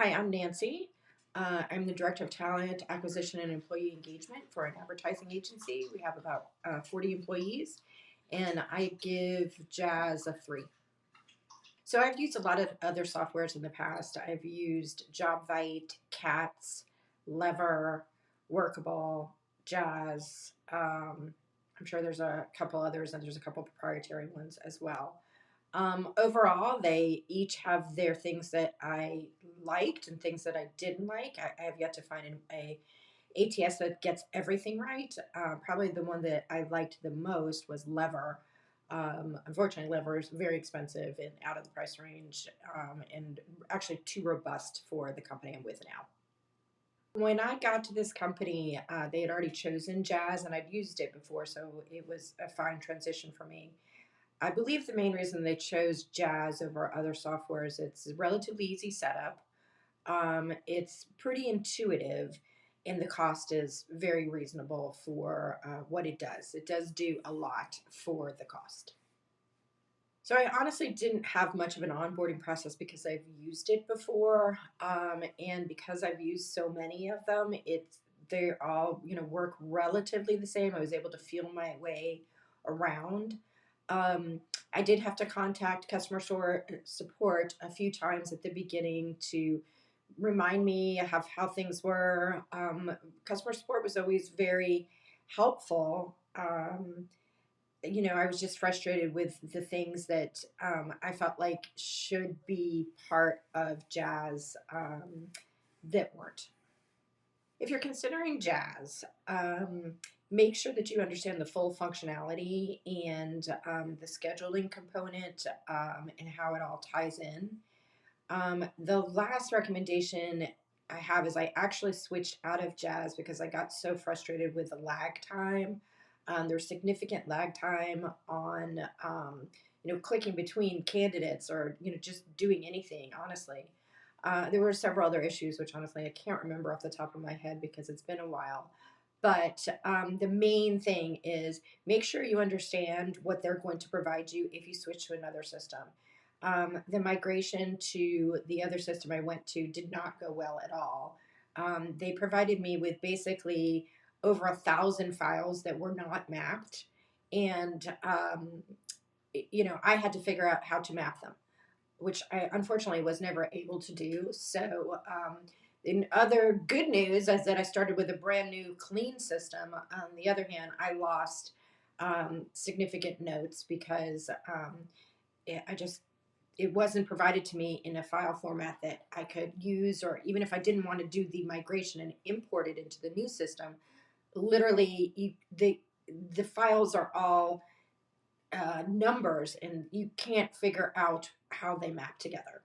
Hi, I'm Nancy. I'm the Director of Talent Acquisition and Employee Engagement for an advertising agency. We have about 40 employees, and I give Jazz a 3. So I've used a lot of other softwares in the past. I've used JobVite, CATS, Lever, Workable, Jazz. I'm sure there's a couple others, and there's a couple proprietary ones as well. Overall, they each have their things that I liked and things that I didn't like. I have yet to find a ATS that gets everything right. Probably the one that I liked the most was Lever. Unfortunately, Lever is very expensive and out of the price range, and actually too robust for the company I'm with now. When I got to this company, they had already chosen Jazz, and I'd used it before, so it was a fine transition for me. I believe the main reason they chose Jazz over other softwares, it's a relatively easy setup. It's pretty intuitive, and the cost is very reasonable for what it does. It does do a lot for the cost. So I honestly didn't have much of an onboarding process because I've used it before, and because I've used so many of them, they all work relatively the same. I was able to feel my way around. Um, I did have to contact support a few times at the beginning to remind me of how things were. Customer support was always very helpful. I was just frustrated with the things that I felt like should be part of Jazz that weren't. If you're considering Jazz, make sure that you understand the full functionality and the scheduling component and how it all ties in. The last recommendation I have is I actually switched out of Jazz because I got so frustrated with the lag time. There's significant lag time on, clicking between candidates or, just doing anything, honestly. There were several other issues, which honestly I can't remember off the top of my head because it's been a while. But the main thing is make sure you understand what they're going to provide you if you switch to another system. The migration to the other system I went to did not go well at all. They provided me with basically over 1,000 files that were not mapped, and I had to figure out how to map them, which I unfortunately was never able to do. So, in other good news is that I started with a brand new clean system. On the other hand, I lost significant notes because it wasn't provided to me in a file format that I could use, or even if I didn't want to do the migration and import it into the new system, literally the files are all numbers and you can't figure out how they map together.